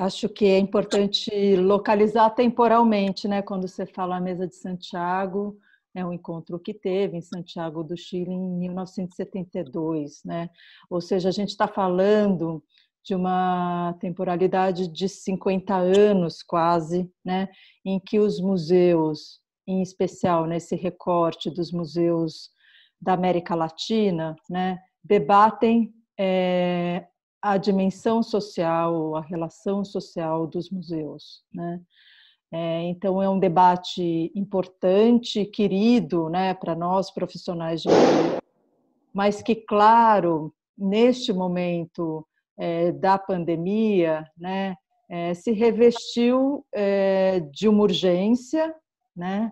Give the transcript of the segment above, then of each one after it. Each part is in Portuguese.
Acho que é importante localizar temporalmente, né? Quando você fala a Mesa de Santiago, é um encontro que teve em Santiago do Chile em 1972, né? Ou seja, a gente está falando de uma temporalidade de 50 anos quase, né? Em que os museus, em especial nesse recorte dos museus da América Latina, né? Debatem a dimensão social, a relação social dos museus, né? Então, é um debate importante, querido, né, para nós profissionais de museu, mas que, claro, neste momento da pandemia, né, se revestiu de uma urgência, né,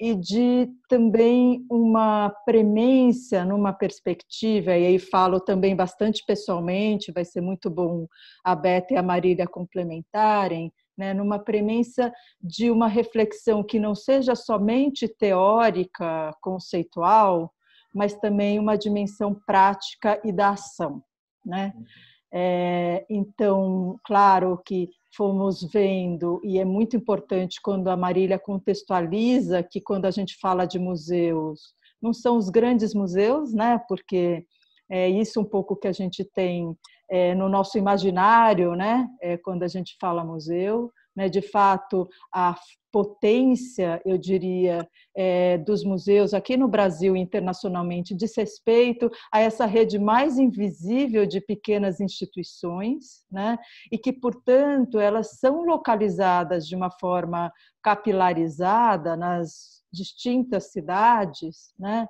e de também uma premência numa perspectiva, e aí falo também bastante pessoalmente, vai ser muito bom a Beta e a Marília complementarem, né, numa premência de uma reflexão que não seja somente teórica, conceitual, mas também uma dimensão prática e da ação, né? Então, claro que fomos vendo, e é muito importante quando a Marília contextualiza que quando a gente fala de museus, não são os grandes museus, né? Porque é isso um pouco que a gente tem no nosso imaginário, né? Quando a gente fala museu, né? De fato, a potência, eu diria, dos museus aqui no Brasil e internacionalmente diz respeito a essa rede mais invisível de pequenas instituições, né? E que, portanto, elas são localizadas de uma forma capilarizada nas distintas cidades, né?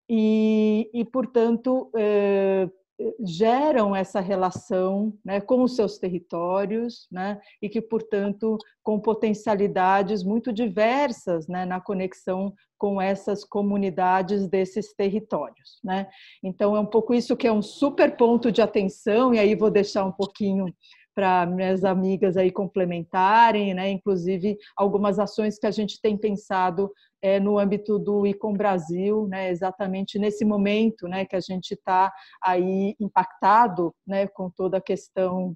E portanto, geram essa relação, né, com os seus territórios, né, e que, portanto, com potencialidades muito diversas, né, na conexão com essas comunidades desses territórios, né? Então, é um pouco isso que é um super ponto de atenção, e aí vou deixar um pouquinho para minhas amigas aí complementarem, né? Inclusive algumas ações que a gente tem pensado no âmbito do ICOM Brasil, né? Exatamente nesse momento, né, que a gente está aí impactado, né, com toda a questão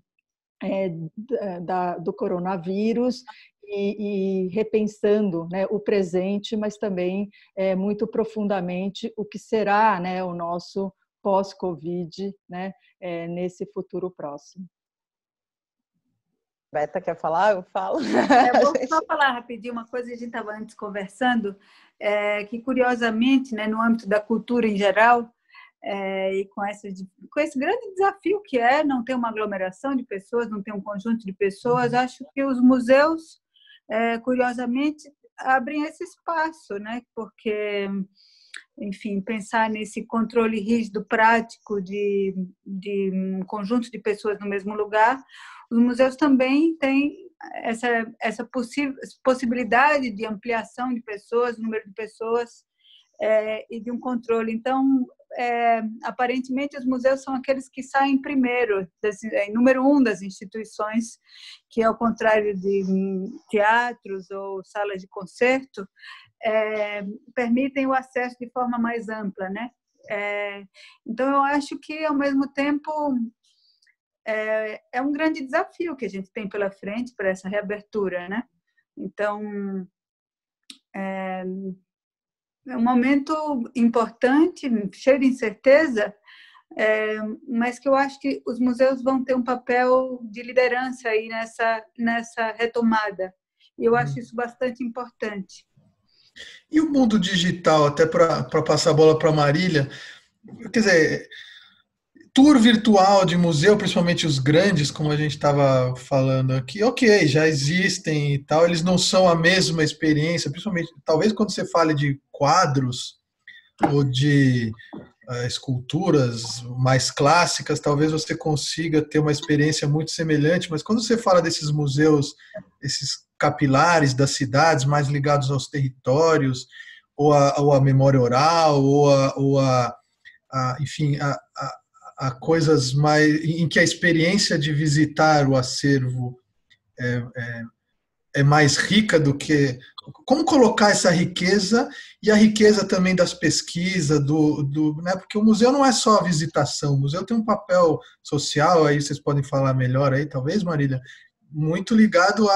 do coronavírus e repensando, né, o presente, mas também muito profundamente o que será, né, o nosso pós-Covid, né, nesse futuro próximo. Beta quer falar? Eu falo. Eu vou só falar rapidinho uma coisa que a gente estava antes conversando, que curiosamente, né, no âmbito da cultura em geral, e com esse grande desafio que é não ter uma aglomeração de pessoas, não ter um conjunto de pessoas, acho que os museus, curiosamente, abrem esse espaço, né? Porque, enfim, pensar nesse controle rígido, prático de um conjunto de pessoas no mesmo lugar, os museus também têm essa possibilidade de ampliação de pessoas, número de pessoas, e de um controle. Então, aparentemente, os museus são aqueles que saem primeiro, número um das instituições, que, ao contrário de teatros ou salas de concerto, permitem o acesso de forma mais ampla, né? Então, eu acho que, ao mesmo tempo, é um grande desafio que a gente tem pela frente para essa reabertura, né? Então, é um momento importante, cheio de incerteza, mas que eu acho que os museus vão ter um papel de liderança aí nessa retomada. E eu acho isso bastante importante. E o mundo digital, até para passar a bola para a Marília, quer dizer, tour virtual de museu, principalmente os grandes, como a gente estava falando aqui, ok, já existem e tal, eles não são a mesma experiência, principalmente, talvez quando você fale de quadros ou de esculturas mais clássicas, talvez você consiga ter uma experiência muito semelhante, mas quando você fala desses museus, esses capilares das cidades, mais ligados aos territórios, ou a memória oral, enfim, a coisas mais em que a experiência de visitar o acervo é mais rica do que como colocar essa riqueza e a riqueza também das pesquisas, né? Porque o museu não é só a visitação, o museu tem um papel social, aí vocês podem falar melhor aí, talvez, Marília, muito ligado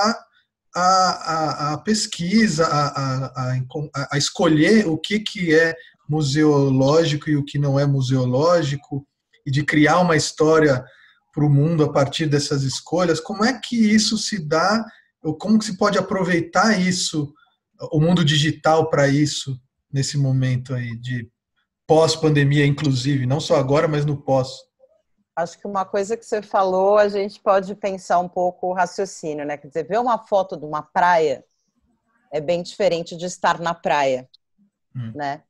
a pesquisa, a escolher o que é museológico e o que não é museológico, e de criar uma história para o mundo a partir dessas escolhas. Como é que isso se dá, ou como que se pode aproveitar isso, o mundo digital, para isso, nesse momento aí de pós-pandemia, inclusive, não só agora, mas no pós? Acho que uma coisa que você falou, a gente pode pensar um pouco o raciocínio, né? Quer dizer, ver uma foto de uma praia é bem diferente de estar na praia, né?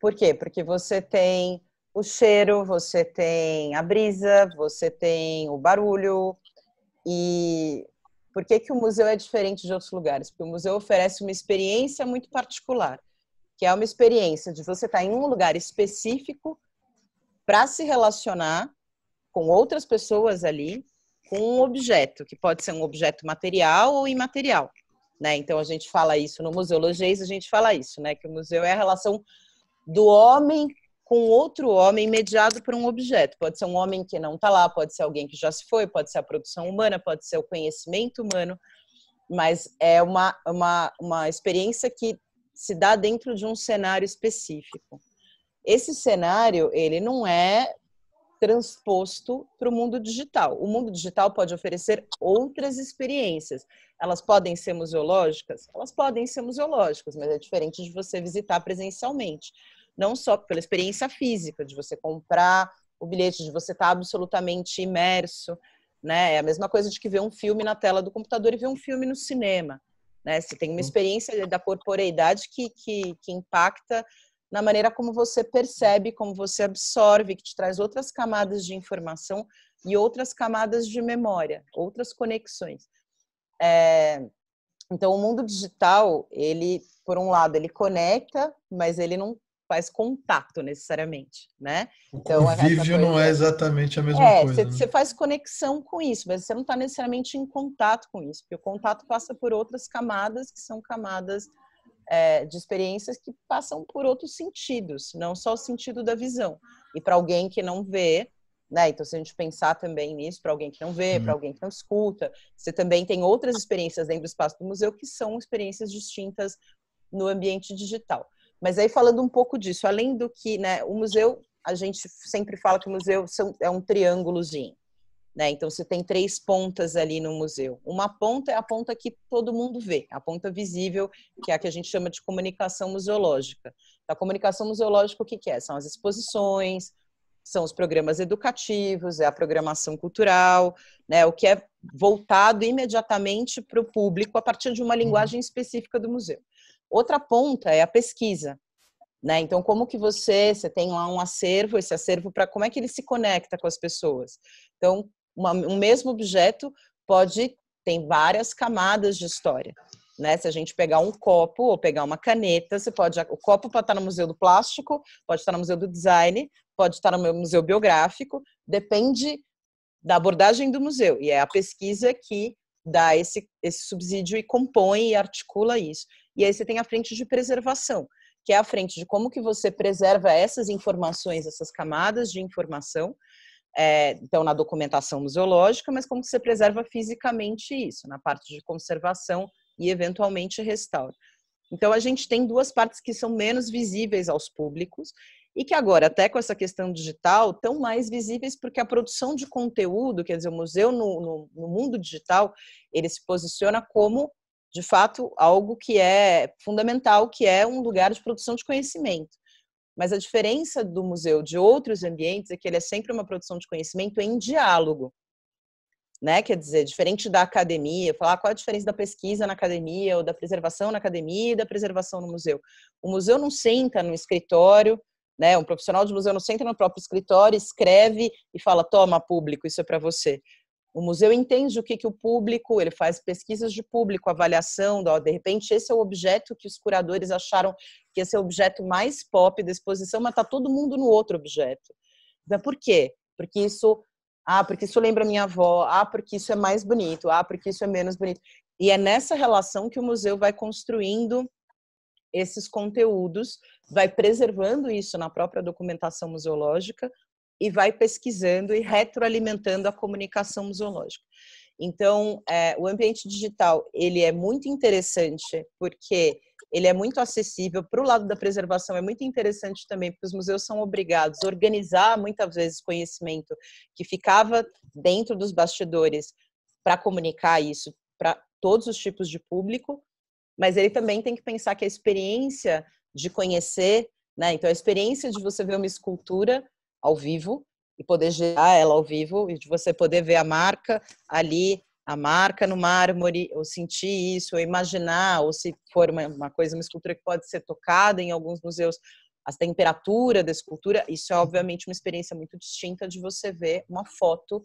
Por quê? Porque você tem o cheiro, você tem a brisa, você tem o barulho. E por que o museu é diferente de outros lugares? Porque o museu oferece uma experiência muito particular, que é uma experiência de você estar em um lugar específico para se relacionar com outras pessoas ali, com um objeto, que pode ser um objeto material ou imaterial, né? Então, a gente fala isso no Museologias, a gente fala isso, né? Que o museu é a relação do homem com outro homem mediado por um objeto. Pode ser um homem que não está lá, pode ser alguém que já se foi, pode ser a produção humana, pode ser o conhecimento humano, mas é uma experiência que se dá dentro de um cenário específico. Esse cenário, ele não é transposto para o mundo digital. O mundo digital pode oferecer outras experiências. Elas podem ser museológicas? Elas podem ser museológicas, mas é diferente de você visitar presencialmente. Não só pela experiência física, de você comprar o bilhete, de você estar absolutamente imerso, né? É a mesma coisa de que ver um filme na tela do computador e ver um filme no cinema, né? Você tem uma experiência da corporeidade que impacta na maneira como você percebe, como você absorve, que te traz outras camadas de informação e outras camadas de memória, outras conexões. Então, o mundo digital, ele, por um lado, ele conecta, mas ele não faz contato necessariamente, né? Então, o convívio não é exatamente a mesma coisa. Você faz conexão com isso, mas você não está necessariamente em contato com isso, porque o contato passa por outras camadas, que são camadas de experiências que passam por outros sentidos, não só o sentido da visão. E para alguém que não vê, né? Então, se a gente pensar também nisso, para alguém que não vê, para alguém que não escuta, você também tem outras experiências dentro do espaço do museu que são experiências distintas no ambiente digital. Mas aí, falando um pouco disso, além do que, né, o museu, a gente sempre fala que o museu é um triângulozinho, né? Então, você tem 3 pontas ali no museu. Uma ponta é a ponta que todo mundo vê, a ponta visível, que é a que a gente chama de comunicação museológica. A comunicação museológica, o que é? São as exposições, são os programas educativos, é a programação cultural, né? O que é voltado imediatamente para o público a partir de uma linguagem específica do museu. Outra ponta é a pesquisa, né? Então, como que você tem lá um acervo, esse acervo, como é que ele se conecta com as pessoas? Então, um mesmo objeto tem várias camadas de história, né? Se a gente pegar um copo ou pegar uma caneta, o copo pode estar no Museu do Plástico, pode estar no Museu do Design, pode estar no Museu Biográfico, depende da abordagem do museu, e é a pesquisa que dá esse subsídio e compõe e articula isso. E aí você tem a frente de preservação, que é a frente de como que você preserva essas informações, essas camadas de informação, então na documentação museológica, mas como que você preserva fisicamente isso, na parte de conservação e eventualmente restauro. Então a gente tem 2 partes que são menos visíveis aos públicos e que agora, até com essa questão digital, estão mais visíveis porque a produção de conteúdo, quer dizer, o museu no mundo digital, ele se posiciona como, de fato, algo que é fundamental, que é um lugar de produção de conhecimento. Mas a diferença do museu de outros ambientes é que ele é sempre uma produção de conhecimento em diálogo, né? Quer dizer, diferente da academia, falar qual é a diferença da pesquisa na academia, ou da preservação na academia e da preservação no museu. O museu não senta no escritório, né? Um profissional de museu não senta no próprio escritório, escreve e fala, toma, público, isso é para você. O museu entende o que o público, ele faz pesquisas de público, avaliação, de repente esse é o objeto que os curadores acharam que esse é o objeto mais pop da exposição, mas está todo mundo no outro objeto. Então, por quê? Porque isso lembra minha avó, porque isso é mais bonito, porque isso é menos bonito. E é nessa relação que o museu vai construindo esses conteúdos, vai preservando isso na própria documentação museológica e vai pesquisando e retroalimentando a comunicação museológica. Então, o ambiente digital, ele é muito interessante porque ele é muito acessível. Para o lado da preservação, é muito interessante também, porque os museus são obrigados a organizar, muitas vezes, conhecimento que ficava dentro dos bastidores para comunicar isso para todos os tipos de público, mas ele também tem que pensar que a experiência de conhecer, né? Então, a experiência de você ver uma escultura ao vivo e poder gerar ela ao vivo, e de você poder ver a marca ali, a marca no mármore, ou sentir isso, ou imaginar, ou se for uma coisa, uma escultura que pode ser tocada em alguns museus, a temperatura da escultura, isso é obviamente uma experiência muito distinta de você ver uma foto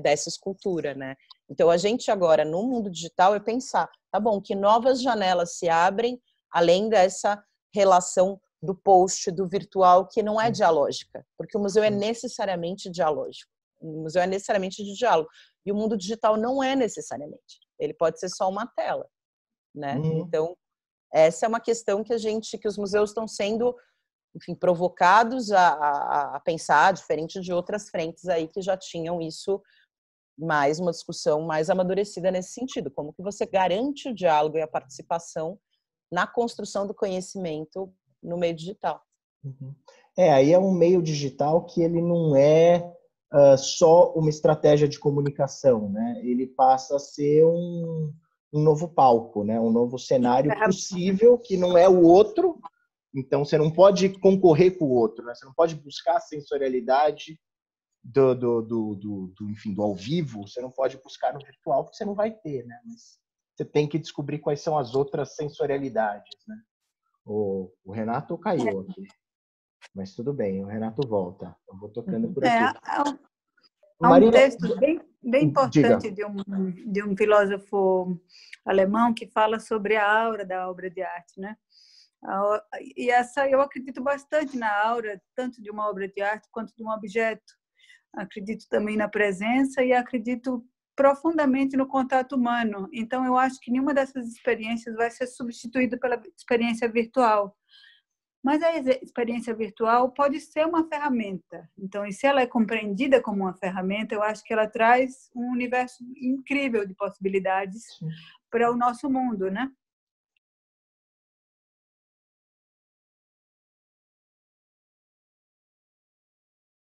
dessa escultura, né? Então, a gente agora, no mundo digital, é pensar, tá bom, que novas janelas se abrem, além dessa relação do post, do virtual, que não é dialógica, porque o museu é necessariamente dialógico, o museu é necessariamente de diálogo, e o mundo digital não é necessariamente, ele pode ser só uma tela, né? Então, essa é uma questão que os museus estão sendo, enfim, provocados a pensar, diferente de outras frentes aí que já tinham isso, mais uma discussão mais amadurecida nesse sentido, como que você garante o diálogo e a participação na construção do conhecimento no meio digital. Aí é um meio digital que ele não é só uma estratégia de comunicação, né? Ele passa a ser um novo palco, né? Um novo cenário possível que não é o outro. Então, você não pode concorrer com o outro, né? Você não pode buscar a sensorialidade enfim, do ao vivo, você não pode buscar no virtual, porque você não vai ter, né? Mas você tem que descobrir quais são as outras sensorialidades, né? O Renato caiu aqui, mas tudo bem, o Renato volta. Eu vou tocando por aqui. Há um texto bem importante de um filósofo alemão que fala sobre a aura da obra de arte, né? E essa eu acredito bastante na aura, tanto de uma obra de arte quanto de um objeto. Acredito também na presença e acredito profundamente no contato humano. Então, eu acho que nenhuma dessas experiências vai ser substituída pela experiência virtual. Mas a experiência virtual pode ser uma ferramenta. Então, e se ela é compreendida como uma ferramenta, eu acho que ela traz um universo incrível de possibilidades para o nosso mundo, né?